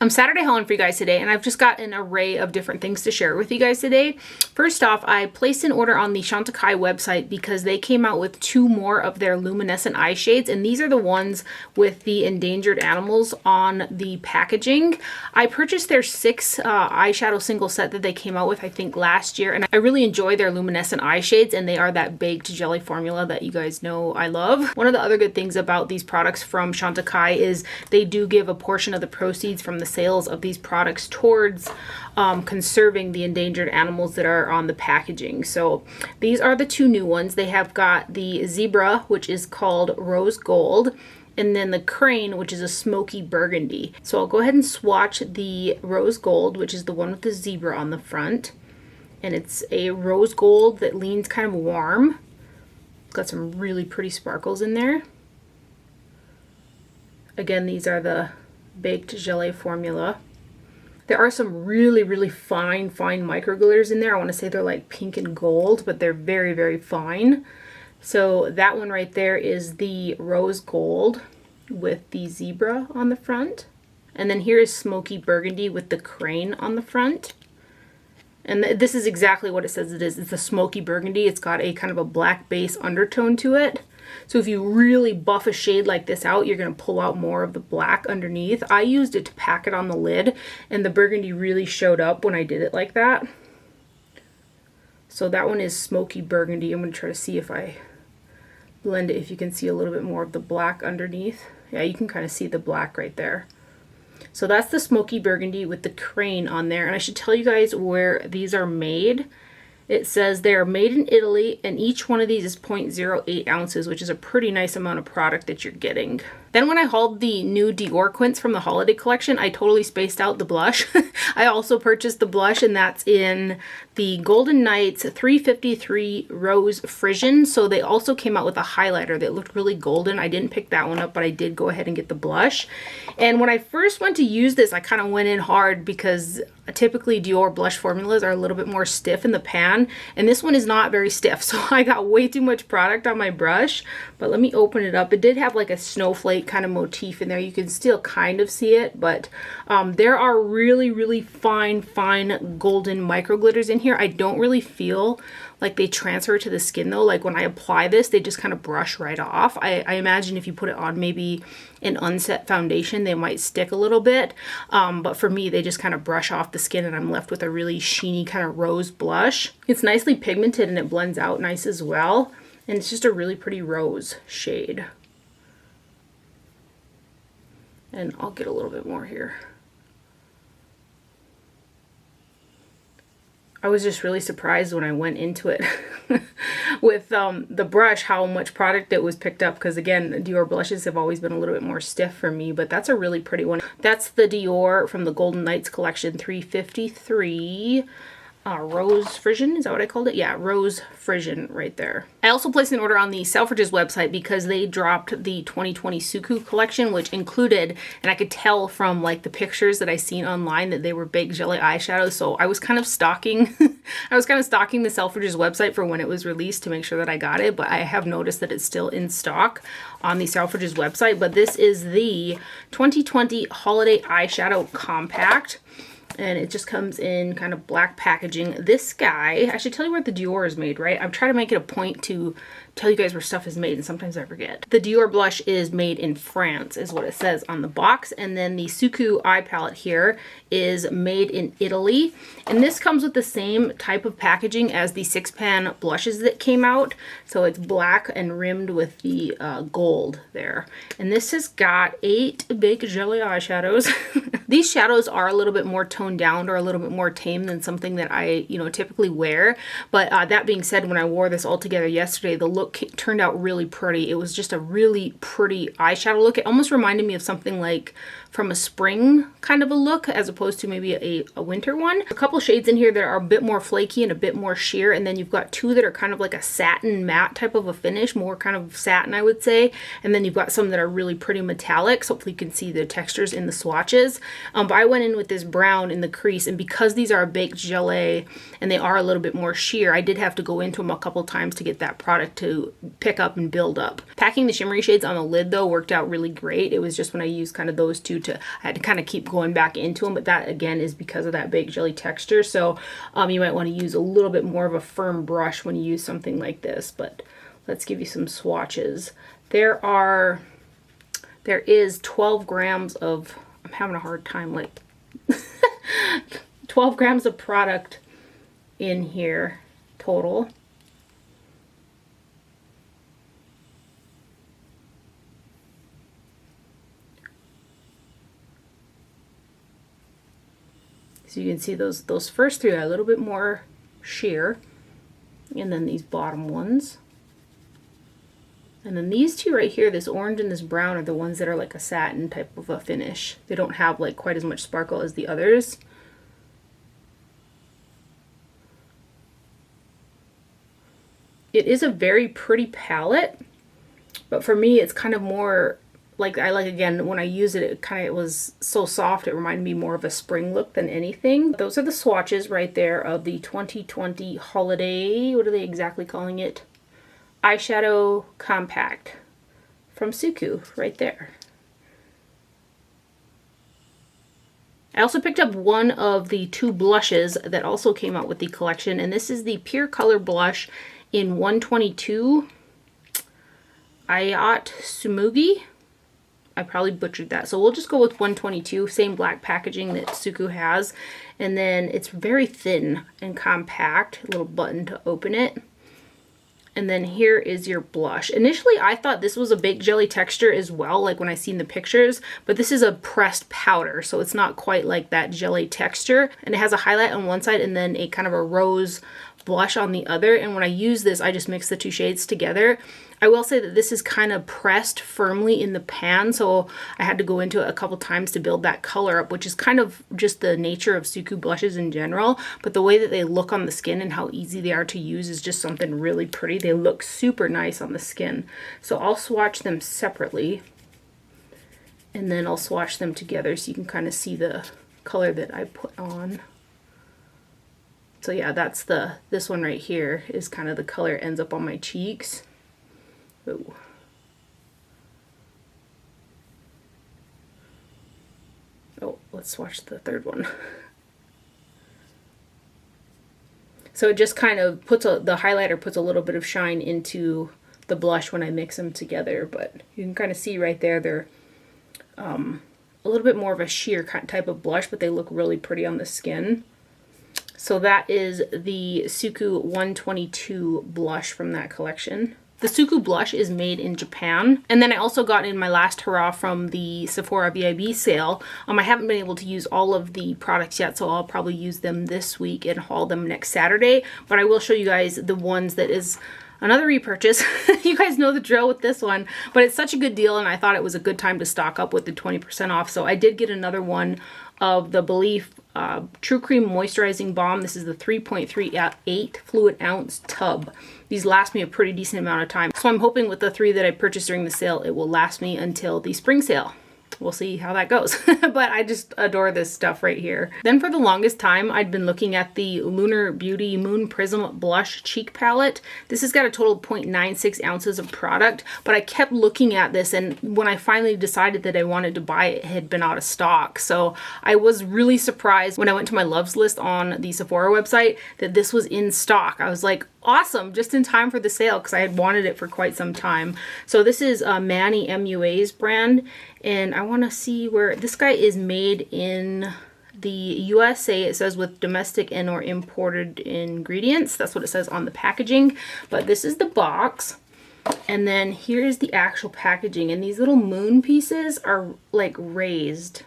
I'm Saturday hauling for you guys today, and I've just got an array of different things to share with you guys today. First off, I placed an order on the Chantecaille website because they came out with 2 more of their luminescent eye shades, and these are the ones with the endangered animals on the packaging. I purchased their 6 eyeshadow single set that they came out with, I think, last year, and I really enjoy their luminescent eye shades, and they are that baked jelly formula that you guys know I love. One of the other good things about these products from Chantecaille is they do give a portion of the proceeds from the sales of these products towards conserving the endangered animals that are on the packaging. So these are the 2 new ones. They have got the zebra, which is called rose gold, and then the crane, which is a smoky burgundy. So I'll go ahead and swatch the rose gold, which is the one with the zebra on the front. And it's a rose gold that leans kind of warm. Got some really pretty sparkles in there. Again, these are the baked gelée formula. There are some really fine micro glitters in there. I want to say they're like pink and gold, but they're very fine. So that one right there is the rose gold with the zebra on the front. And then here is smoky burgundy with the crane on the front. And this is exactly what it says it is. It's a smoky burgundy. It's got a kind of a black base undertone to it. So if you really buff a shade like this out, you're going to pull out more of the black underneath. I used it to pack it on the lid, and the burgundy really showed up when I did it like that. So that one is smoky burgundy. I'm going to try to see if I blend it, if you can see a little bit more of the black underneath. Yeah, you can kind of see the black right there. So that's the smoky burgundy with the crane on there. And I should tell you guys where these are made. It says they are made in Italy, and each one of these is 0.08 ounces, which is a pretty nice amount of product that you're getting. Then when I hauled the new Dior Quints from the holiday collection, I totally spaced out the blush. I also purchased the blush, and that's in the Golden Nights 353 Rose Frisian. So they also came out with a highlighter that looked really golden. I didn't pick that one up, but I did go ahead and get the blush. And when I first went to use this, I kind of went in hard because typically Dior blush formulas are a little bit more stiff in the pan, and this one is not very stiff. So I got way too much product on my brush, but let me open it up. It did have like a snowflake kind of motif in there. You can still kind of see it, but there are really fine golden micro glitters in here. I don't really feel like they transfer to the skin though. Like when I apply this, they just kind of brush right off. I imagine if you put it on maybe an unset foundation, they might stick a little bit. But for me, they just kind of brush off the skin, and I'm left with a really sheeny kind of rose blush. It's nicely pigmented and it blends out nice as well. And it's just a really pretty rose shade. And I'll get a little bit more here. I was just really surprised when I went into it with the brush how much product it was picked up, because again, Dior blushes have always been a little bit more stiff for me, but that's a really pretty one. That's the Dior from the Golden Nights collection 353 Rose Frisian, is that what I called it? Yeah, Rose Frisian right there. I also placed an order on the Selfridges website because they dropped the 2020 Suqqu collection, which included, and I could tell from like the pictures that I seen online that they were baked jelly eyeshadows. So I was kind of stalking, I was kind of stalking the Selfridges website for when it was released to make sure that I got it. But I have noticed that it's still in stock on the Selfridges website. But this is the 2020 Holiday Eyeshadow Compact. And it just comes in kind of black packaging. This guy, I should tell you where the Dior is made, right? I'm trying to make it a point to tell you guys where stuff is made, and sometimes I forget. The Dior blush is made in France, is what it says on the box. And then the Suqqu eye palette here is made in Italy. And this comes with the same type of packaging as the 6-pan blushes that came out. So it's black and rimmed with the gold there. And this has got 8 baked jelly eyeshadows. These shadows are a little bit more toned down or a little bit more tame than something that I, typically wear. But that being said, when I wore this all together yesterday, the look turned out really pretty. It was just a really pretty eyeshadow look. It almost reminded me of something like from a spring kind of a look as opposed to maybe a winter one. A couple shades in here that are a bit more flaky and a bit more sheer, and then you've got 2 that are kind of like a satin matte type of a finish, more kind of satin I would say, and then you've got some that are really pretty metallic, so hopefully you can see the textures in the swatches. But I went in with this brown in the crease, and because these are a baked gelée and they are a little bit more sheer, I did have to go into them a couple times to get that product to to pick up and build up. Packing the shimmery shades on the lid though worked out really great. It was just when I used kind of those two I had to kind of keep going back into them, but that again is because of that baked jelly texture. So you might want to use a little bit more of a firm brush when you use something like this. But let's give you some swatches. There is 12 grams of, I'm having a hard time, like 12 grams of product in here total. So you can see those first three are a little bit more sheer, and then these bottom ones. And then these two right here, this orange and this brown, are the ones that are like a satin type of a finish. They don't have like quite as much sparkle as the others. It is a very pretty palette, but for me it's kind of more like, again, when I use it, it was so soft, it reminded me more of a spring look than anything. Those are the swatches right there of the 2020 holiday, what are they exactly calling it? Eyeshadow Compact from Suqqu right there. I also picked up one of the two blushes that also came out with the collection, and this is the Pure Color Blush in 122 Ayat Sumugi. I probably butchered that, so we'll just go with 122, same black packaging that Suqqu has, and then it's very thin and compact, a little button to open it. And then here is your blush. Initially, I thought this was a baked jelly texture as well, like when I seen the pictures, but this is a pressed powder, so it's not quite like that jelly texture. And it has a highlight on one side and then a kind of a rose blush on the other. And when I use this, I just mix the two shades together. I will say that this is kind of pressed firmly in the pan, so I had to go into it a couple times to build that color up, which is kind of just the nature of Suqqu blushes in general. But the way that they look on the skin and how easy they are to use is just something really pretty. They look super nice on the skin. So I'll swatch them separately, and then I'll swatch them together so you can kind of see the color that I put on. So yeah, that's this one right here is kind of the color ends up on my cheeks. Ooh. Oh, let's swatch the third one. So it just kind of puts the highlighter puts a little bit of shine into the blush when I mix them together, but you can kind of see right there they're a little bit more of a sheer type of blush, but they look really pretty on the skin. So that is the Suqqu 122 blush from that collection. The Suqqu blush is made in Japan. And then I also got in my last hurrah from the Sephora VIB sale. I haven't been able to use all of the products yet, so I'll probably use them this week and haul them next Saturday. But I will show you guys the ones that is another repurchase. You guys know the drill with this one, but it's such a good deal and I thought it was a good time to stock up with the 20% off. So I did get another one of the Belief True Cream Moisturizing Balm. This is the 3.38 fluid ounce tub. These last me a pretty decent amount of time. So I'm hoping with the 3 that I purchased during the sale, it will last me until the spring sale. We'll see how that goes. But I just adore this stuff right here. Then for the longest time, I'd been looking at the Lunar Beauty Moon Prism Blush Cheek Palette. This has got a total of 0.96 ounces of product, but I kept looking at this, and when I finally decided that I wanted to buy it, it had been out of stock. So I was really surprised when I went to my loves list on the Sephora website that this was in stock. I was like, awesome, just in time for the sale, because I had wanted it for quite some time. So this is Manny MUA's brand, and I want to see where this guy is made in the USA. It says with domestic and or imported ingredients. That's what it says on the packaging. But this is the box, and then here is the actual packaging, and these little moon pieces are like raised.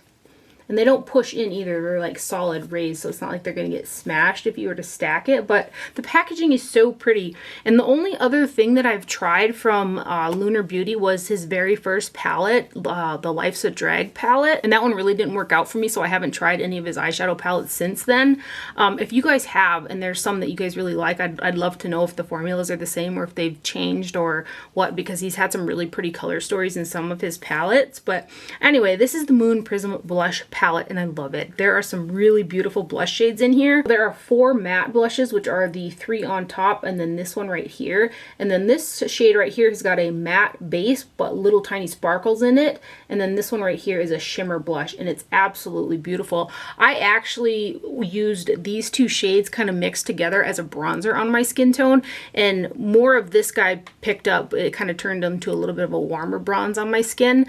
And they don't push in either, they're like solid raised, so it's not like they're gonna get smashed if you were to stack it, but the packaging is so pretty. And the only other thing that I've tried from Lunar Beauty was his very first palette, the Life's a Drag palette, and that one really didn't work out for me, so I haven't tried any of his eyeshadow palettes since then. If you guys have, and there's some that you guys really like, I'd love to know if the formulas are the same or if they've changed or what, because he's had some really pretty color stories in some of his palettes. But anyway, this is the Moon Prism Blush Palette. palette and I love it. There are some really beautiful blush shades in here. There are 4 matte blushes, which are the 3 on top, and then this one right here. And then this shade right here has got a matte base, but little tiny sparkles in it. And then this one right here is a shimmer blush, and it's absolutely beautiful. I actually used these 2 shades kind of mixed together as a bronzer on my skin tone, and more of this guy picked up. It kind of turned them to a little bit of a warmer bronze on my skin.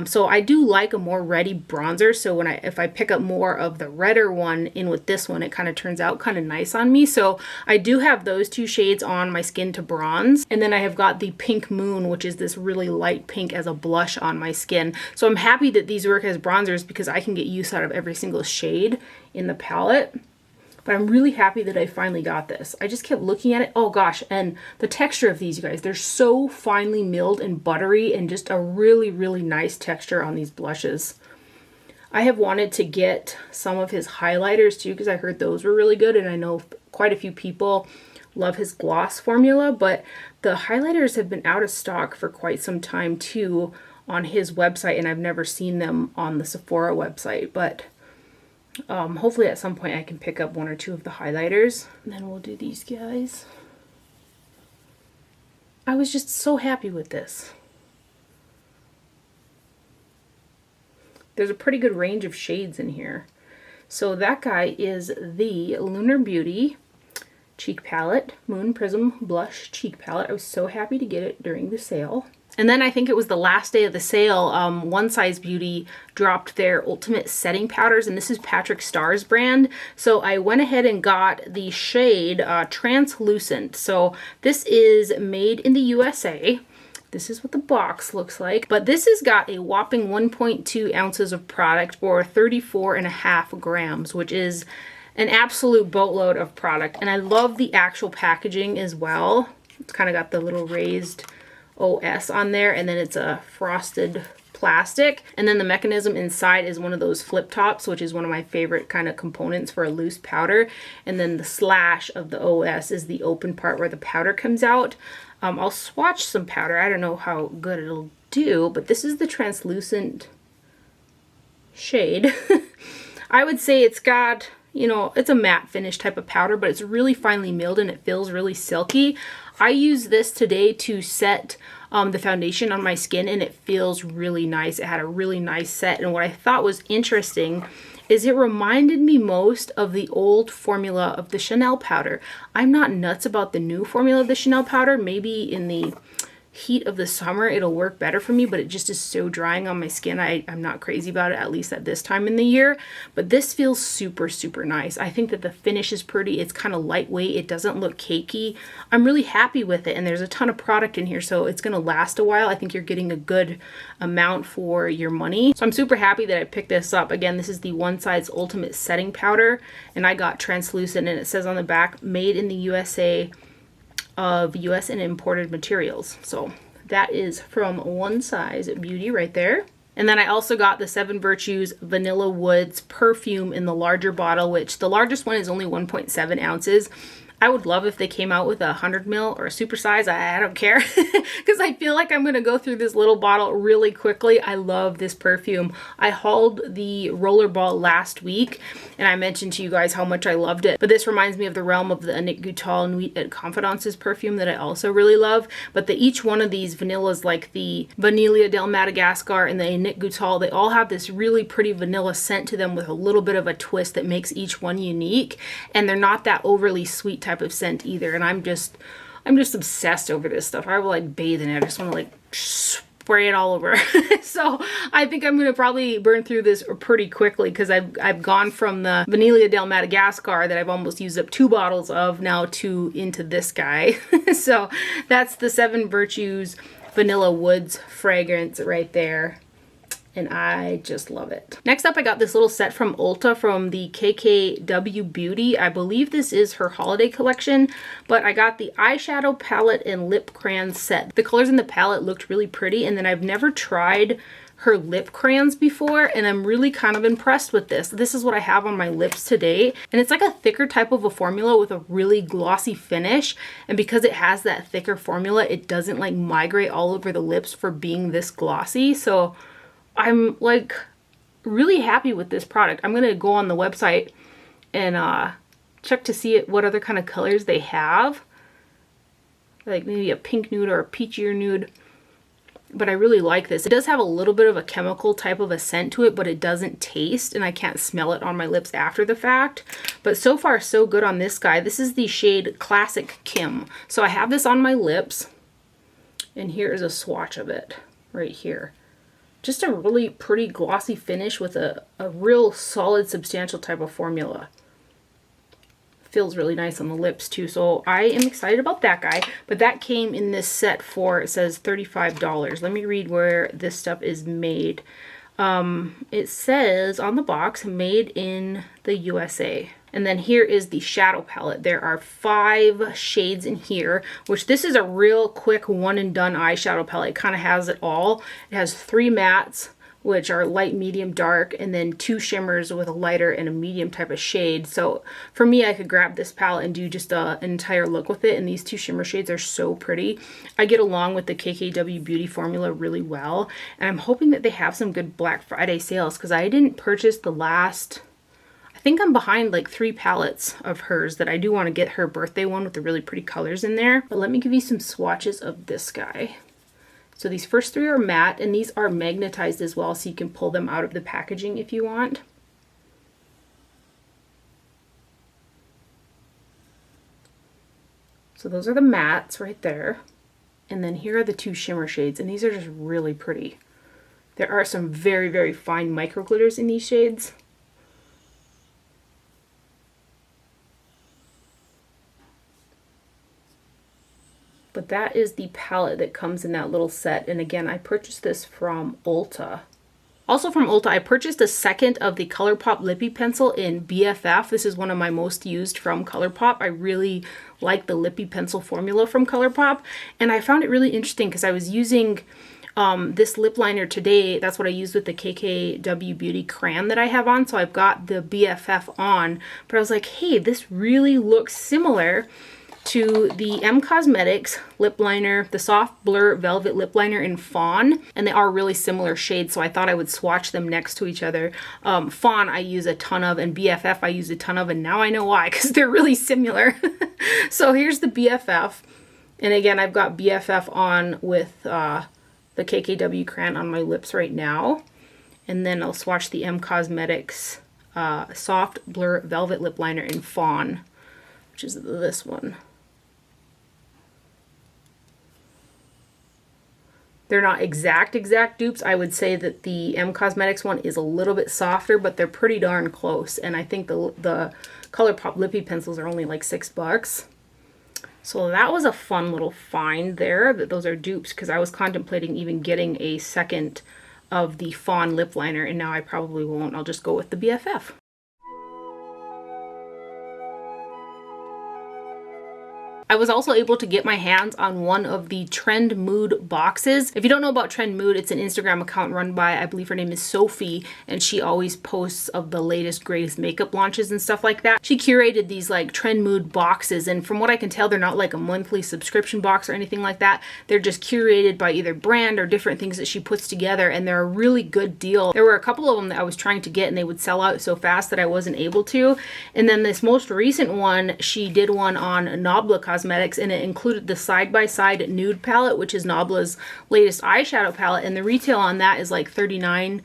So I do like a more reddy bronzer. So if I pick up more of the redder one in with this one, it kind of turns out kind of nice on me. So I do have those 2 shades on my skin to bronze. And then I have got the Pink Moon, which is this really light pink as a blush on my skin. So I'm happy that these work as bronzers because I can get use out of every single shade in the palette. But I'm really happy that I finally got this. I just kept looking at it. Oh gosh, and the texture of these, you guys, they're so finely milled and buttery, and just a really, really nice texture on these blushes. I have wanted to get some of his highlighters too because I heard those were really good, and I know quite a few people love his gloss formula, but the highlighters have been out of stock for quite some time too on his website, and I've never seen them on the Sephora website, but hopefully at some point I can pick up 1 or 2 of the highlighters. And then we'll do these guys. I was just so happy with this. There's a pretty good range of shades in here. So that guy is the Lunar Beauty Cheek Palette, Moon Prism Blush Cheek Palette. I was so happy to get it during the sale. And then I think it was the last day of the sale, One Size Beauty dropped their Ultimate Setting Powders, and this is Patrick Starr's brand. So I went ahead and got the shade Translucent. So this is made in the USA. This is what the box looks like. But this has got a whopping 1.2 ounces of product or 34.5 grams, which is an absolute boatload of product. And I love the actual packaging as well. It's kind of got the little raised OS on there, and then it's a frosted plastic, and then the mechanism inside is one of those flip tops, which is one of my favorite kind of components for a loose powder, and then the slash of the OS is the open part where the powder comes out. I'll swatch some powder. I don't know how good it'll do, but this is the translucent shade. I would say it's got, you know, it's a matte finish type of powder, but it's really finely milled and it feels really silky. I use this today to set the foundation on my skin, and it feels really nice. It had a really nice set, and what I thought was interesting is it reminded me most of the old formula of the Chanel powder. I'm not nuts about the new formula of the Chanel powder. Maybe in the heat of the summer it'll work better for me, but it just is so drying on my skin. I'm not crazy about it, at least at this time in the year. But this feels super, super nice. I think that the finish is pretty. It's kind of lightweight. It doesn't look cakey. I'm really happy with it, and there's a ton of product in here, so it's going to last a while. I think you're getting a good amount for your money. So I'm super happy that I picked this up. Again, this is the One Size Ultimate Setting Powder, and I got translucent, and it says on the back, made in the USA of US and imported materials. So that is from One Size Beauty right there. And then I also got the 7 Virtues Vanilla Woods perfume in the larger bottle, which the largest one is only 1.7 ounces. I would love if they came out with a 100 ml or a super size. I don't care because I feel like I'm going to go through this little bottle really quickly. I love this perfume. I hauled the Rollerball last week and I mentioned to you guys how much I loved it. But this reminds me of the realm of the Annick Goutal Nuit et Confidences perfume that I also really love. But each one of these vanillas, like the Vanilla del Madagascar and the Annick Goutal, they all have this really pretty vanilla scent to them with a little bit of a twist that makes each one unique. And they're not that overly sweet type of scent either, and I'm just obsessed over this stuff. I will like bathe in it. I just want to like spray it all over. So I think I'm gonna probably burn through this pretty quickly because I've gone from the Vanilla del Madagascar that I've almost used up 2 bottles of now to into this guy. So that's the 7 Virtues Vanilla Woods fragrance right there. And I just love it. Next up, I got this little set from Ulta from the KKW Beauty. I believe this is her holiday collection, but I got the eyeshadow palette and lip crayon set. The colors in the palette looked really pretty, and then I've never tried her lip crayons before, and I'm really kind of impressed with this. This is what I have on my lips today, and it's like a thicker type of a formula with a really glossy finish, and because it has that thicker formula, it doesn't like migrate all over the lips for being this glossy. So I'm like really happy with this product. I'm gonna go on the website and check to see what other kind of colors they have. Like maybe a pink nude or a peachier nude. But I really like this. It does have a little bit of a chemical type of a scent to it, but it doesn't taste, and I can't smell it on my lips after the fact. But so far, so good on this guy. This is the shade Classic Kim. So I have this on my lips, and here is a swatch of it right here. Just a really pretty glossy finish with a real solid, substantial type of formula. Feels really nice on the lips too, so I am excited about that guy. But that came in this set for, it says $35. Let me read where this stuff is made. It says on the box, made in the USA. And then here is the shadow palette. There are 5 shades in here, which this is a real quick one and done eyeshadow palette. It kind of has it all. It has 3 mattes, which are light, medium, dark, and then 2 shimmers with a lighter and a medium type of shade. So for me, I could grab this palette and do just an entire look with it, and these 2 shimmer shades are so pretty. I get along with the KKW Beauty formula really well, and I'm hoping that they have some good Black Friday sales, because I didn't purchase the last, I think I'm behind like 3 palettes of hers that I do want to get her birthday one with the really pretty colors in there. But let me give you some swatches of this guy. So these first 3 are matte, and these are magnetized as well, so you can pull them out of the packaging if you want. So those are the mattes right there. And then here are the 2 shimmer shades, and these are just really pretty. There are some very, very fine micro glitters in these shades. But that is the palette that comes in that little set. And again, I purchased this from Ulta. Also from Ulta, I purchased a second of the Colourpop Lippy Pencil in BFF. This is one of my most used from Colourpop. I really like the Lippy Pencil formula from Colourpop. And I found it really interesting because I was using this lip liner today. That's what I used with the KKW Beauty crayon that I have on. So I've got the BFF on. But I was like, hey, this really looks similar to the Cosmetics lip liner, the Soft Blur Velvet lip liner in Fawn, and they are really similar shades, so I thought I would swatch them next to each other. Fawn I use a ton of, and BFF I use a ton of, and now I know why, because they're really similar. So here's the BFF, and again, I've got BFF on with the KKW crayon on my lips right now, and then I'll swatch the Cosmetics Soft Blur Velvet lip liner in Fawn, which is this one. They're not exact dupes. I would say that the Cosmetics one is a little bit softer, but they're pretty darn close. And I think the Colourpop Lippy pencils are only like $6. So that was a fun little find there, that those are dupes, because I was contemplating even getting a second of the Fawn lip liner, and now I probably won't. I'll just go with the BFF. I was also able to get my hands on one of the Trendmood boxes. If you don't know about Trendmood, it's an Instagram account run by, I believe her name is Sophie, and she always posts of the latest, greatest makeup launches and stuff like that. She curated these like Trendmood boxes, and from what I can tell, they're not like a monthly subscription box or anything like that. They're just curated by either brand or different things that she puts together, and they're a really good deal. There were a couple of them that I was trying to get, and they would sell out so fast that I wasn't able to. And then this most recent one, she did one on Nabla Cosmetics, and it included the side-by-side nude palette, which is Nabla's latest eyeshadow palette, and the retail on that is like $39,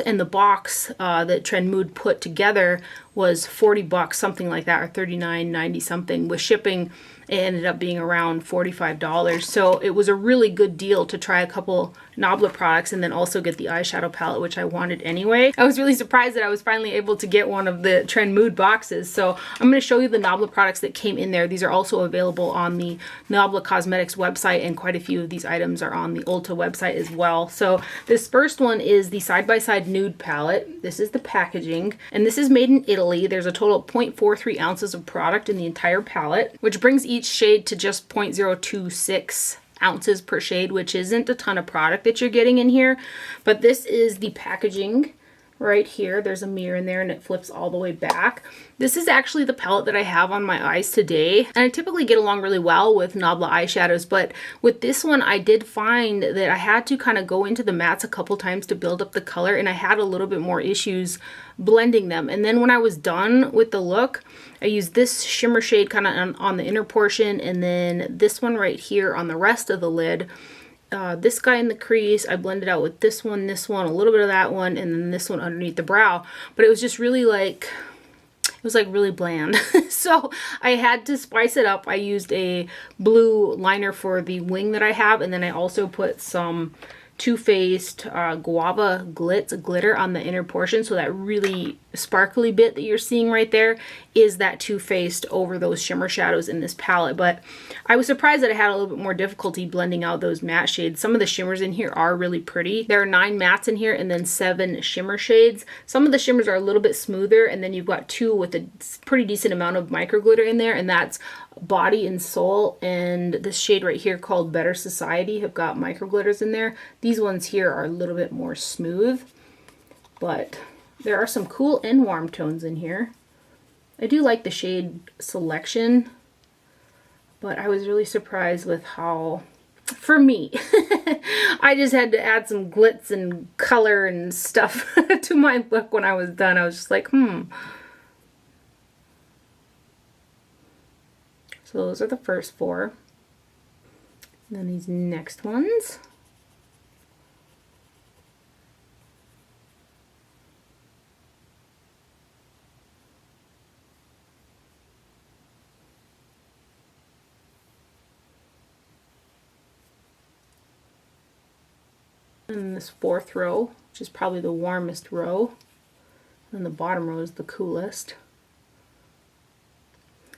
and the box that Trendmood put together was $40, something like that, or $39.90 something. With shipping, it ended up being around $45. So it was a really good deal to try a couple Nabla products and then also get the eyeshadow palette, which I wanted anyway. I was really surprised that I was finally able to get one of the Trendmood boxes. So I'm going to show you the Nabla products that came in there. These are also available on the Nabla Cosmetics website, and quite a few of these items are on the Ulta website as well. So this first one is the side-by-side nude palette. This is the packaging, and this is made in Italy. There's a total of 0.43 ounces of product in the entire palette, which brings each shade to just 0.026 ounces per shade, which isn't a ton of product that you're getting in here. But this is the packaging right here. There's a mirror in there and it flips all the way back. This is actually the palette that I have on my eyes today. And I typically get along really well with Nabla eyeshadows, but with this one, I did find that I had to kind of go into the mattes a couple times to build up the color, and I had a little bit more issues blending them. And then when I was done with the look, I used this shimmer shade kind of on the inner portion, and then this one right here on the rest of the lid. This guy in the crease, I blended out with this one, a little bit of that one, and then this one underneath the brow. But it was just really like, it was like really bland. So I had to spice it up. I used a blue liner for the wing that I have, and then I also put some Too Faced Guava glitter on the inner portion. So that really sparkly bit that you're seeing right there is that Too Faced over those shimmer shadows in this palette. But I was surprised that I had a little bit more difficulty blending out those matte shades. Some of the shimmers in here are really pretty. There are 9 mattes in here and then 7 shimmer shades. Some of the shimmers are a little bit smoother, and then you've got 2 with a pretty decent amount of micro glitter in there, and that's Body and Soul, and this shade right here called Better Society have got micro glitters in there. These ones here are a little bit more smooth, but there are some cool and warm tones in here. I do like the shade selection, but I was really surprised with how, for me, I just had to add some glitz and color and stuff to my look when I was done. I was just like, So those are the first 4. And then these next ones. And this 4th row, which is probably the warmest row. And the bottom row is the coolest.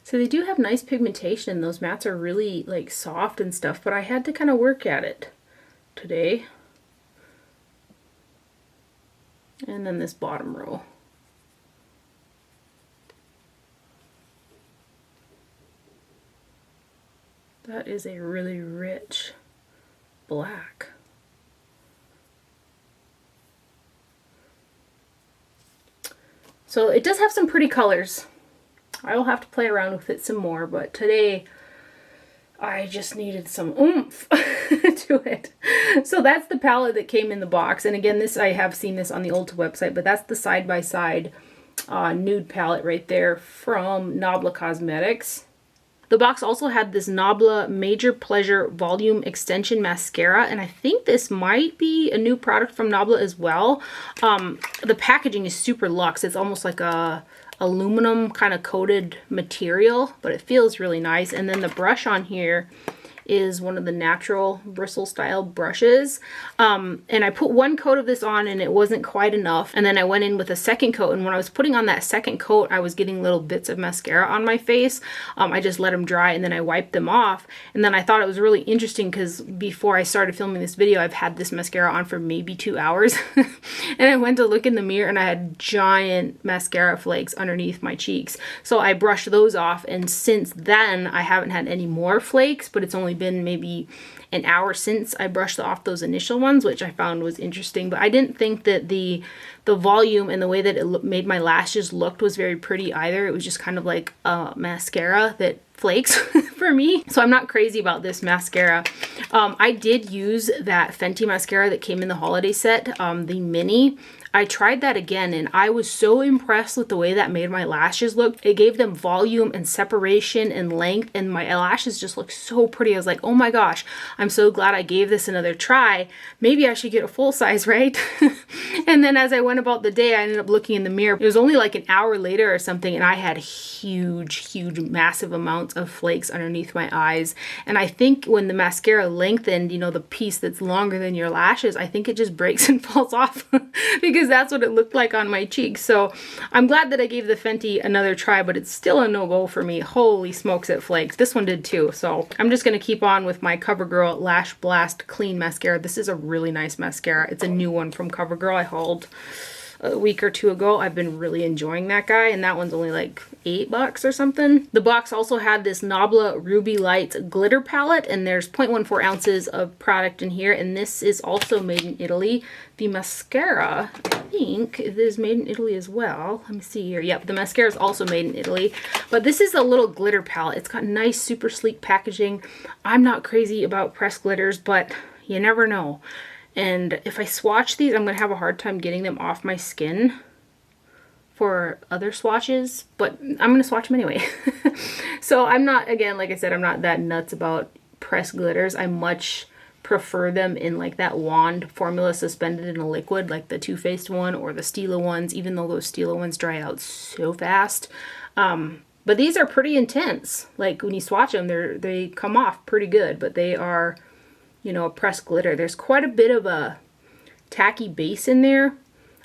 So they do have nice pigmentation. Those mattes are really like soft and stuff, but I had to kind of work at it today. And then this bottom row. That is a really rich black. So it does have some pretty colors. I will have to play around with it some more, but today I just needed some oomph to it. So that's the palette that came in the box. And again, this, I have seen this on the Ulta website, but that's the side-by-side nude palette right there from Nabla Cosmetics. The box also had this Nabla Major Pleasure Volume Extension Mascara, and I think this might be a new product from Nabla as well. The packaging is super luxe. It's almost like a aluminum kind of coated material, but it feels really nice. And then the brush on here is one of the natural bristle style brushes. And I put 1 coat of this on and it wasn't quite enough. And then I went in with a 2nd coat, and when I was putting on that 2nd coat, I was getting little bits of mascara on my face. I just let them dry and then I wiped them off. And then I thought it was really interesting because before I started filming this video, I've had this mascara on for maybe 2 hours. And I went to look in the mirror and I had giant mascara flakes underneath my cheeks. So I brushed those off, and since then I haven't had any more flakes, but it's only been maybe an hour since I brushed off those initial ones, which I found was interesting. But I didn't think that the volume and the way that it made my lashes looked was very pretty either. It was just kind of like a mascara that flakes for me. So I'm not crazy about this mascara. I did use that Fenty mascara that came in the holiday set, the mini. I tried that again and I was so impressed with the way that made my lashes look. It gave them volume and separation and length, and my lashes just look so pretty. I was like, oh my gosh, I'm so glad I gave this another try. Maybe I should get a full size, right? And then as I went about the day, I ended up looking in the mirror. It was only like an hour later or something, and I had huge, massive amounts of flakes underneath my eyes. And I think when the mascara lengthened, you know, the piece that's longer than your lashes, I think it just breaks and falls off because that's what it looked like on my cheeks. So I'm glad that I gave the Fenty another try, but it's still a no-go for me. Holy smokes, it flakes. This one did too. So I'm just going to keep on with my CoverGirl Lash Blast Clean Mascara. This is a really nice mascara. It's a new one from CoverGirl. I hauled a week or two ago. I've been really enjoying that guy, and that one's only like $8 or something. The box also had this Nabla Ruby Lights glitter palette, and there's 0.14 ounces of product in here, and this is also made in Italy. The mascara, I think, it is made in Italy as well. Let me see here. Yep, the mascara is also made in Italy, but this is a little glitter palette. It's got nice, super sleek packaging. I'm not crazy about pressed glitters, but you never know. And if I swatch these, I'm going to have a hard time getting them off my skin for other swatches, but I'm going to swatch them anyway. So I'm not, again, like I said, I'm not that nuts about pressed glitters. I much prefer them in like that wand formula suspended in a liquid, like the Too Faced one or the Stila ones, even though those Stila ones dry out so fast. But these are pretty intense. Like when you swatch them, they come off pretty good, but they are, you know, a pressed glitter. There's quite a bit of a tacky base in there.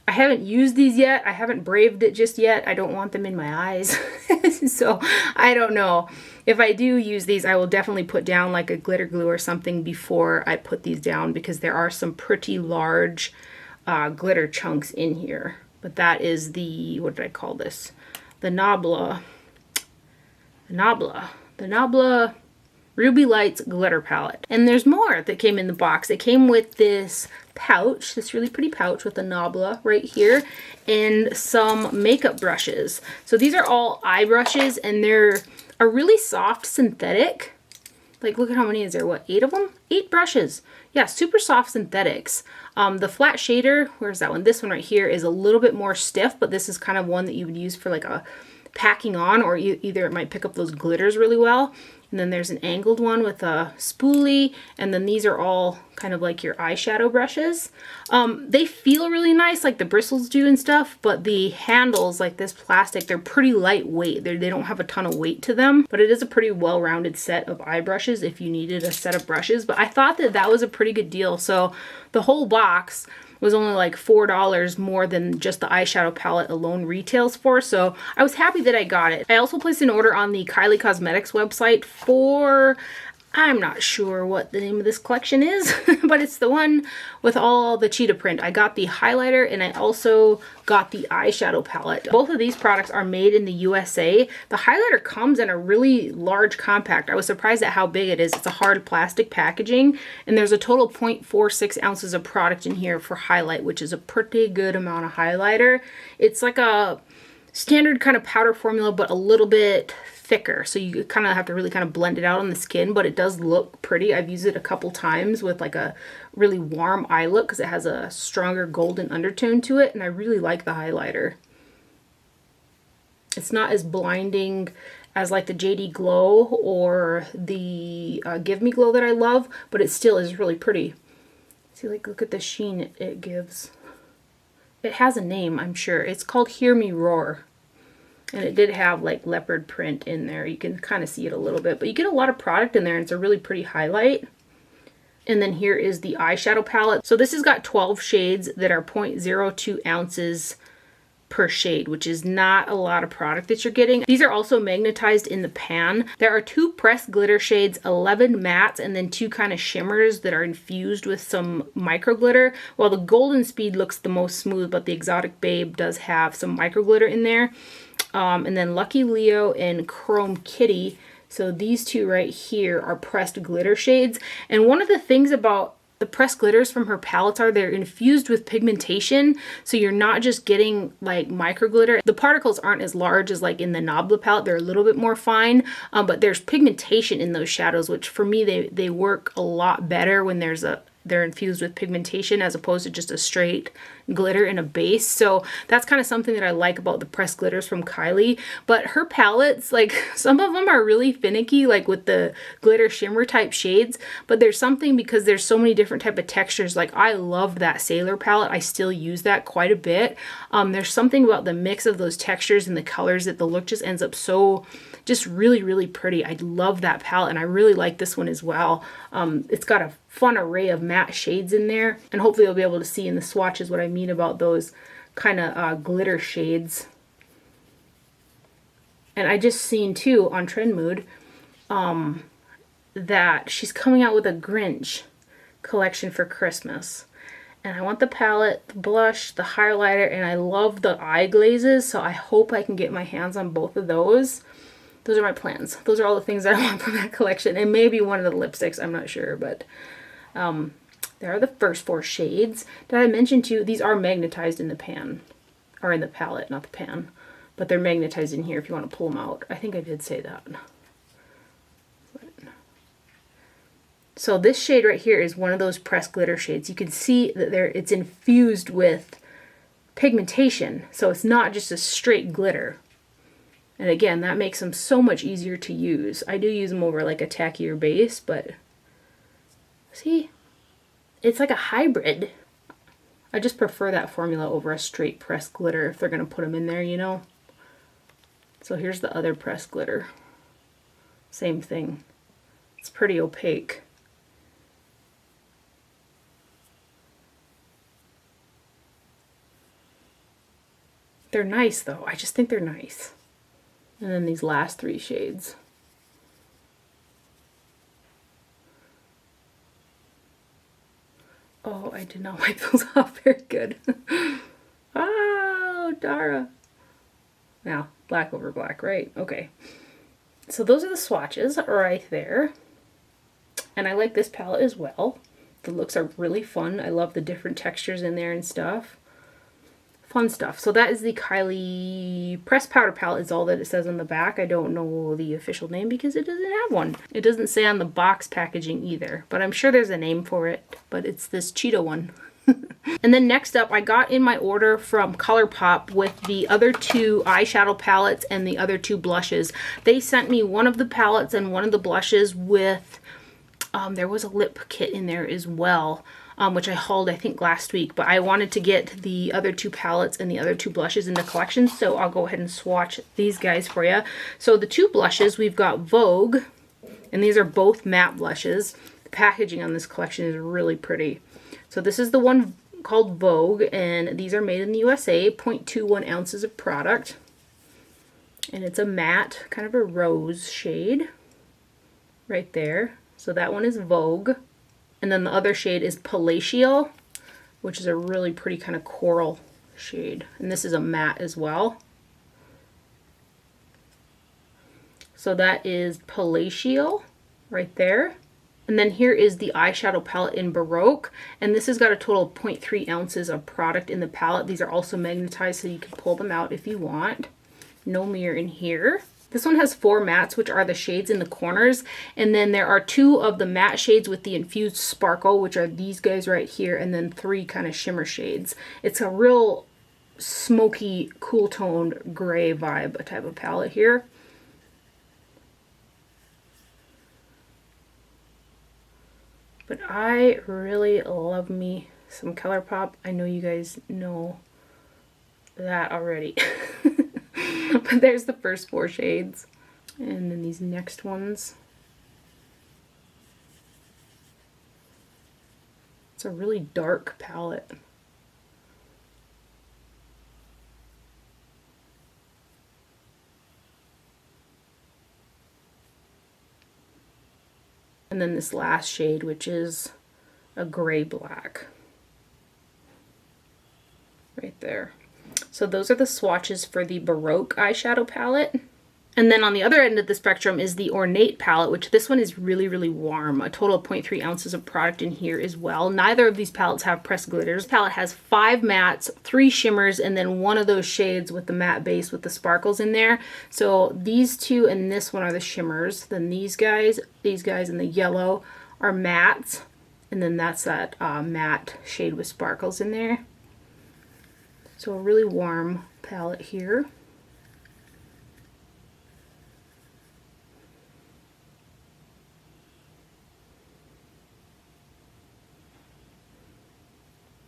I haven't used these yet. I haven't braved it just yet. I don't want them in my eyes. So I don't know. If I do use these, I will definitely put down like a glitter glue or something before I put these down, because there are some pretty large glitter chunks in here. But that is the, what did I call this? The Nabla Ruby Lights glitter palette. And there's more that came in the box. It came with this pouch, this really pretty pouch with a Nabla right here, and some makeup brushes. So these are all eye brushes, and they're a really soft synthetic. Like, look at how many is there? What, 8 of them? 8 brushes. Yeah, super soft synthetics. The flat shader, where's that one? This one right here is a little bit more stiff, but this is kind of one that you would use for like a packing on, or either it might pick up those glitters really well. And then there's an angled one with a spoolie, and then these are all kind of like your eyeshadow brushes. They feel really nice, like the bristles do and stuff, but the handles, like this plastic, they're pretty lightweight. They don't have a ton of weight to them, but it is a pretty well-rounded set of eye brushes if you needed a set of brushes. But I thought that that was a pretty good deal. So the whole box was only like $4 more than just the eyeshadow palette alone retails for, so I was happy that I got it. I also placed an order on the Kylie Cosmetics website for, I'm not sure what the name of this collection is, but it's the one with all the cheetah print. I got the highlighter, and I also got the eyeshadow palette. Both of these products are made in the USA. The highlighter comes in a really large compact. I was surprised at how big it is. It's a hard plastic packaging, and there's a total 0.46 ounces of product in here for highlight, which is a pretty good amount of highlighter. It's like a standard kind of powder formula, but a little bit thicker, so you kind of have to really kind of blend it out on the skin, but it does look pretty. I've used it a couple times with like a really warm eye look because it has a stronger golden undertone to it, and I really like the highlighter. It's not as blinding as like the JD Glow or the Give Me Glow that I love, but it still is really pretty. See, like, look at the sheen it gives. It has a name, I'm sure. It's called Hear Me Roar. And it did have like leopard print in there. You can kind of see it a little bit, but you get a lot of product in there, and it's a really pretty highlight. And then here is the eyeshadow palette. So this has got 12 shades that are 0.02 ounces per shade, which is not a lot of product that you're getting. These are also magnetized in the pan. There are 2 pressed glitter shades, 11 mattes, and then 2 kind of shimmers that are infused with some micro glitter. While the Golden Speed looks the most smooth, but the Exotic Babe does have some micro glitter in there. And then Lucky Leo and Chrome Kitty. So these 2 right here are pressed glitter shades. And one of the things about the pressed glitters from her palettes are they're infused with pigmentation, so you're not just getting like micro glitter. The particles aren't as large as like in the Nabla palette. They're a little bit more fine, but there's pigmentation in those shadows, which for me they work a lot better when they're infused with pigmentation as opposed to just a straight glitter in a base. So that's kind of something that I like about the pressed glitters from Kylie. But her palettes, like, some of them are really finicky, like with the glitter shimmer type shades, but there's something, because there's so many different type of textures. Like, I loved that Sailor palette. I still use that quite a bit. There's something about the mix of those textures and the colors that the look just ends up so just really, really pretty. I love that palette, and I really like this one as well. It's got a fun array of matte shades in there, and hopefully you'll be able to see in the swatches what I mean about those kind of glitter shades. And I just seen too on Trendmood that she's coming out with a Grinch collection for Christmas. And I want the palette, the blush, the highlighter, and I love the eye glazes, so I hope I can get my hands on both of those. Those are my plans. Those are all the things that I want from that collection, and maybe one of the lipsticks, I'm not sure, but there are the first 4 shades. Did I mention too, these are magnetized in the pan, or in the palette, not the pan, but they're magnetized in here if you want to pull them out. I think I did say that. So this shade right here is one of those pressed glitter shades. You can see that it's infused with pigmentation, so it's not just a straight glitter. And again, that makes them so much easier to use. I do use them over like a tackier base, but see, it's like a hybrid. I just prefer that formula over a straight pressed glitter if they're going to put them in there, you know. So here's the other pressed glitter. Same thing. It's pretty opaque. They're nice though. I just think they're nice. And then these last 3 shades. Oh, I did not wipe those off very good. Oh, Dara. Now, black over black, right? Okay. So those are the swatches right there. And I like this palette as well. The looks are really fun. I love the different textures in there and stuff. Fun stuff. So that is the Kylie Pressed Powder Palette is all that it says on the back. I don't know the official name because it doesn't have one. It doesn't say on the box packaging either, but I'm sure there's a name for it, but it's this Cheeto one. And then next up, I got in my order from Colourpop with the other 2 eyeshadow palettes and the other 2 blushes. They sent me one of the palettes and one of the blushes with, there was a lip kit in there as well. Which I hauled I think last week, but I wanted to get the other 2 palettes and the other 2 blushes in the collection, so I'll go ahead and swatch these guys for you. So the 2 blushes, we've got Vogue, and these are both matte blushes. The packaging on this collection is really pretty. So this is the one called Vogue, and these are made in the USA, 0.21 ounces of product. And it's a matte, kind of a rose shade right there. So that one is Vogue. And then the other shade is Palatial, which is a really pretty kind of coral shade. And this is a matte as well. So that is Palatial right there. And then here is the eyeshadow palette in Baroque. And this has got a total of 0.3 ounces of product in the palette. These are also magnetized, so you can pull them out if you want. No mirror in here. This one has 4 mattes, which are the shades in the corners. And then there are 2 of the matte shades with the infused sparkle, which are these guys right here. And then 3 kind of shimmer shades. It's a real smoky, cool toned gray vibe type of palette here. But I really love me some Colourpop. I know you guys know that already. But there's the first 4 shades. And then these next ones. It's a really dark palette. And then this last shade, which is a gray black. Right there. So those are the swatches for the Baroque eyeshadow palette. And then on the other end of the spectrum is the Ornate palette, which this one is really, really warm. A total of 0.3 ounces of product in here as well. Neither of these palettes have pressed glitters. This palette has 5 mattes, 3 shimmers, and then one of those shades with the matte base with the sparkles in there. So these 2 and this one are the shimmers. Then these guys, and the yellow are mattes. And then that's that matte shade with sparkles in there. So a really warm palette here.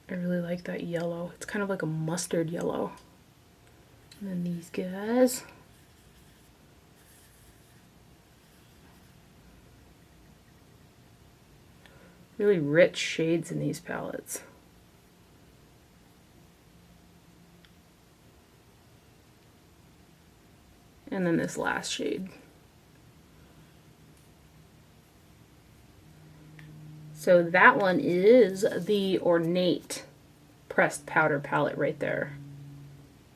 I really like that yellow. It's kind of like a mustard yellow. And then these guys. Really rich shades in these palettes. And then this last shade. So that one is the Ornate Pressed Powder Palette right there.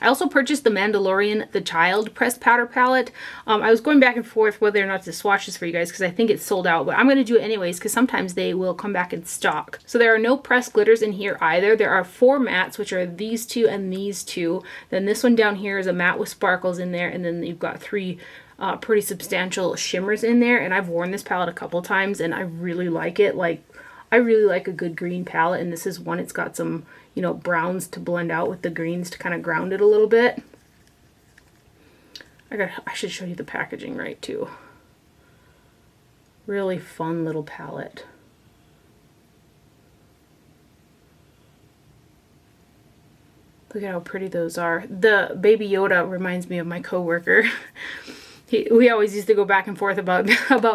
I also purchased the Mandalorian The Child Pressed Powder Palette. I was going back and forth whether or not to swatch this for you guys because I think it's sold out, but I'm going to do it anyways because sometimes they will come back in stock. So there are no pressed glitters in here either. There are 4 mattes, which are these 2 and these 2. Then this one down here is a matte with sparkles in there, and then you've got 3 pretty substantial shimmers in there. And I've worn this palette a couple times and I really like it. Like, I really like a good green palette, and this is one. It's got some, you know, browns to blend out with the greens to kind of ground it a little bit. I should show you the packaging right too. Really fun little palette. Look at how pretty those are. The Baby Yoda reminds me of my coworker. We always used to go back and forth about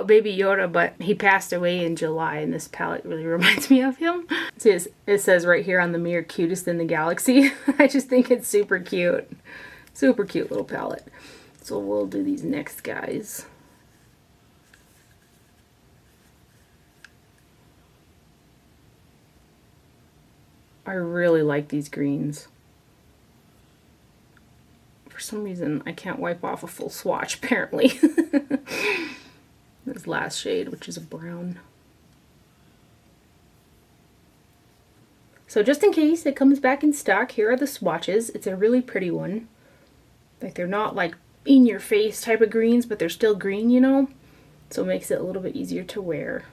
Baby Yoda, but he passed away in July, and this palette really reminds me of him. See, it says right here on the mirror, cutest in the galaxy. I just think it's super cute. Super cute little palette. So we'll do these next guys. I really like these greens. For some reason, I can't wipe off a full swatch, apparently. This last shade, which is a brown. So just in case it comes back in stock, here are the swatches. It's a really pretty one. Like, they're not like in your face type of greens, but they're still green, you know? So it makes it a little bit easier to wear.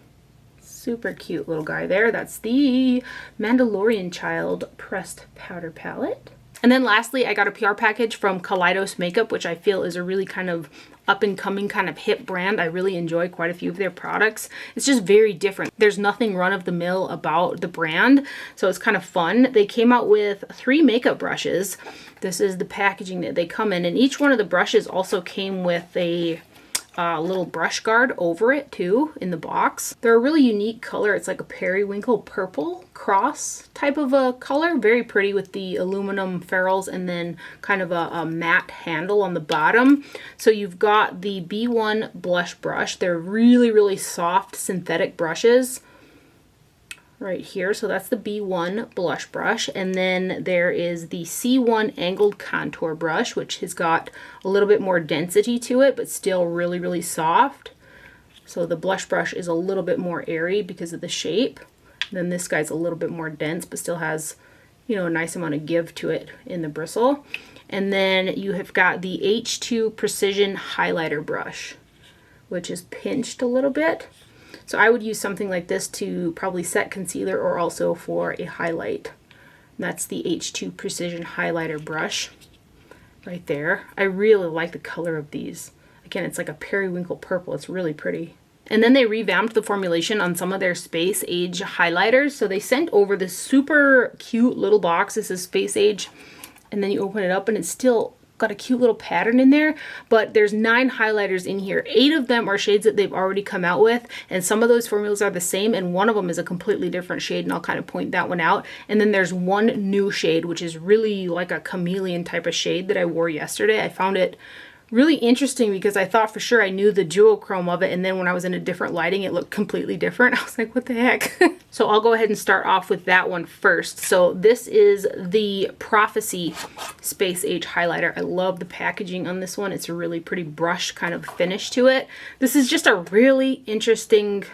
Super cute little guy there. That's the Mandalorian Child Pressed Powder Palette. And then lastly, I got a PR package from Kaleidos Makeup, which I feel is a really kind of up-and-coming kind of hip brand. I really enjoy quite a few of their products. It's just very different. There's nothing run-of-the-mill about the brand, so it's kind of fun. They came out with 3 makeup brushes. This is the packaging that they come in, and each one of the brushes also came with a little brush guard over it too in the box. They're a really unique color. It's like a periwinkle purple cross type of a color. Very pretty with the aluminum ferrules and then kind of a matte handle on the bottom. So you've got the B1 blush brush. They're really, really soft synthetic brushes right here. So that's the B1 blush brush. And then there is the C1 angled contour brush, which has got a little bit more density to it, but still really, really soft. So the blush brush is a little bit more airy because of the shape. And then this guy's a little bit more dense, but still has, you know, a nice amount of give to it in the bristle. And then you have got the H2 Precision Highlighter brush, which is pinched a little bit. So I would use something like this to probably set concealer or also for a highlight. And that's the H2 Precision Highlighter brush right there. I really like the color of these. Again, it's like a periwinkle purple. It's really pretty. And then they revamped the formulation on some of their Space Age highlighters. So they sent over this super cute little box. This is Space Age. And then you open it up and it's still got a cute little pattern in there, but there's 9 highlighters in here. 8 of them are shades that they've already come out with, and some of those formulas are the same, and one of them is a completely different shade, and I'll kind of point that one out. And then there's one new shade, which is really like a chameleon type of shade that I wore yesterday. I found it really interesting because I thought for sure I knew the duochrome of it, and then when I was in a different lighting it looked completely different. I was like, what the heck? So I'll go ahead and start off with that one first. So this is the Prophecy Space Age highlighter. I love the packaging on this one. It's a really pretty brush kind of finish to it. This is just a really interesting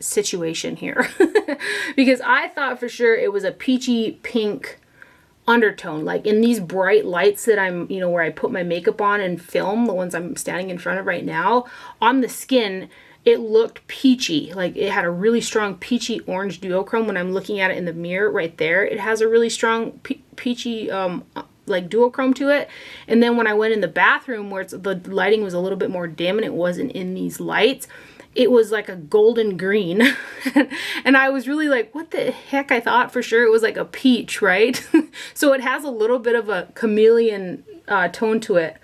situation here because I thought for sure it was a peachy pink undertone, like in these bright lights that I'm, you know, where I put my makeup on and film, the ones I'm standing in front of right now, on the skin, it looked peachy. Like it had a really strong peachy orange duochrome. When I'm looking at it in the mirror right there, it has a really strong peachy like duochrome to it. And then when I went in the bathroom where the lighting was a little bit more dim and it wasn't in these lights, it was like a golden green. And I was really like, what the heck? I thought for sure it was like a peach, right? So it has a little bit of a chameleon tone to it.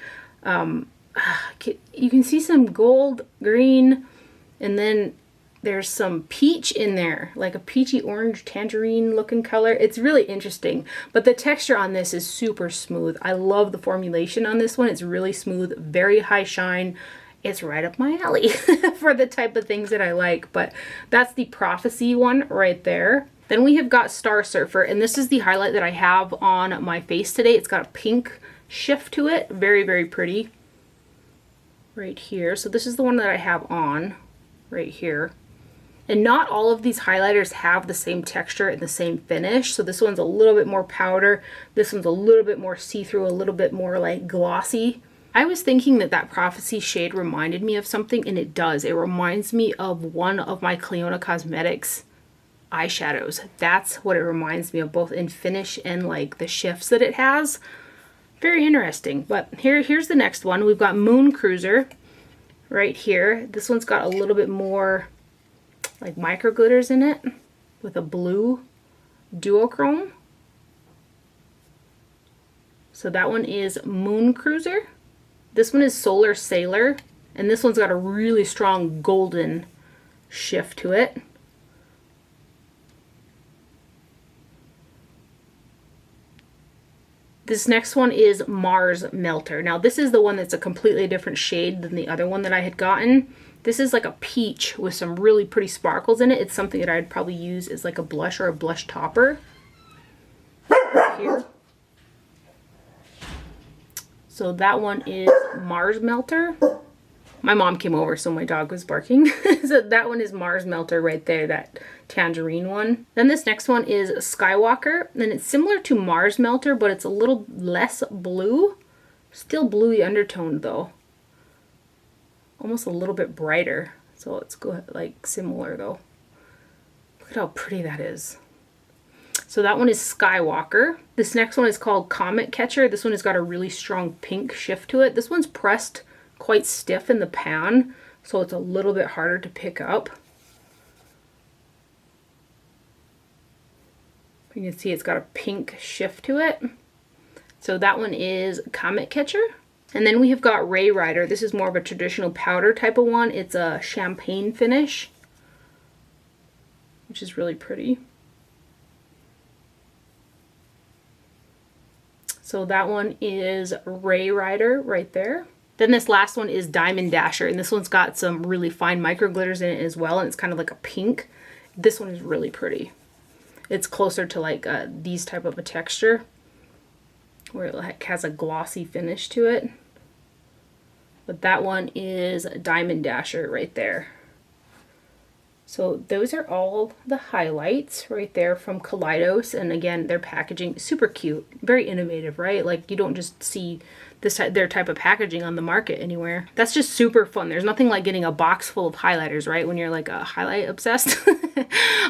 You can see some gold, green, and then there's some peach in there, like a peachy orange tangerine looking color. It's really interesting, but the texture on this is super smooth. I love the formulation on this one. It's really smooth, very high shine, it's right up my alley for the type of things that I like. But that's the Prophecy one right there. Then we have got Star Surfer, and this is the highlight that I have on my face today. It's got a pink shift to it. Very, very pretty. Right here. So this is the one that I have on right here. And not all of these highlighters have the same texture and the same finish. So this one's a little bit more powder. This one's a little bit more see-through, a little bit more like glossy. I was thinking that that Prophecy shade reminded me of something, and it does. It reminds me of one of my Kylie Cosmetics eyeshadows. That's what it reminds me of, both in finish and like the shifts that it has. Very interesting. But here's the next one. We've got Moon Cruiser right here. This one's got a little bit more like micro glitters in it with a blue duochrome. So that one is Moon Cruiser. This one is Solar Sailor, and this one's got a really strong golden shift to it. This next one is Mars Melter. Now this is the one that's a completely different shade than the other one that I had gotten. This is like a peach with some really pretty sparkles in it. It's something that I'd probably use as like a blush or a blush topper. Here. So that one is Mars Melter. My mom came over, so my dog was barking. So that one is Mars Melter right there, that tangerine one. Then this next one is Skywalker, and it's similar to Mars Melter, but it's a little less blue. Still bluey undertone though. Almost a little bit brighter. So it's good, like similar though. Look at how pretty that is. So that one is Skywalker. This next one is called Comet Catcher. This one has got a really strong pink shift to it. This one's pressed quite stiff in the pan, so it's a little bit harder to pick up. You can see it's got a pink shift to it. So that one is Comet Catcher. And then we have got Ray Rider. This is more of a traditional powder type of one. It's a champagne finish, which is really pretty. So that one is Ray Rider right there. Then this last one is Diamond Dasher, and this one's got some really fine micro glitters in it as well, and it's kind of like a pink. This one is really pretty. It's closer to like these type of a texture, where it has a glossy finish to it. But that one is Diamond Dasher right there. So those are all the highlights right there from Kaleidos, and again, their packaging super cute, very innovative, right? Like you don't just see their type of packaging on the market anywhere. That's just super fun. There's nothing like getting a box full of highlighters, right? When you're like a highlight obsessed.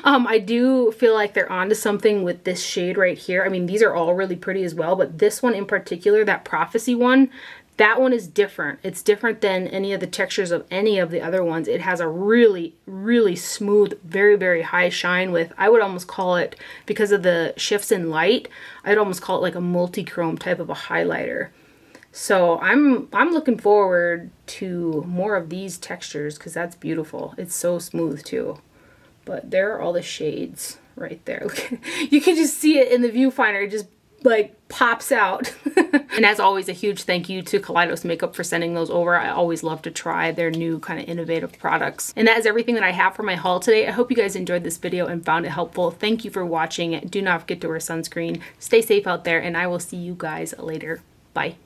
I do feel like they're onto something with this shade right here. I mean, these are all really pretty as well, but this one in particular, that Prophecy one, that one is different. It's different than any of the textures of any of the other ones. It has a really, really smooth, very, very high shine with, I would almost call it, because of the shifts in light, I'd almost call it like a multi-chrome type of a highlighter. So I'm looking forward to more of these textures because that's beautiful. It's so smooth too. But there are all the shades right there. You can just see it in the viewfinder. It just like pops out. And as always, a huge thank you to Kaleidos Makeup for sending those over. I always love to try their new kind of innovative products. And that is everything that I have for my haul today. I hope you guys enjoyed this video and found it helpful. Thank you for watching. Do not forget to wear sunscreen. Stay safe out there, and I will see you guys later. Bye.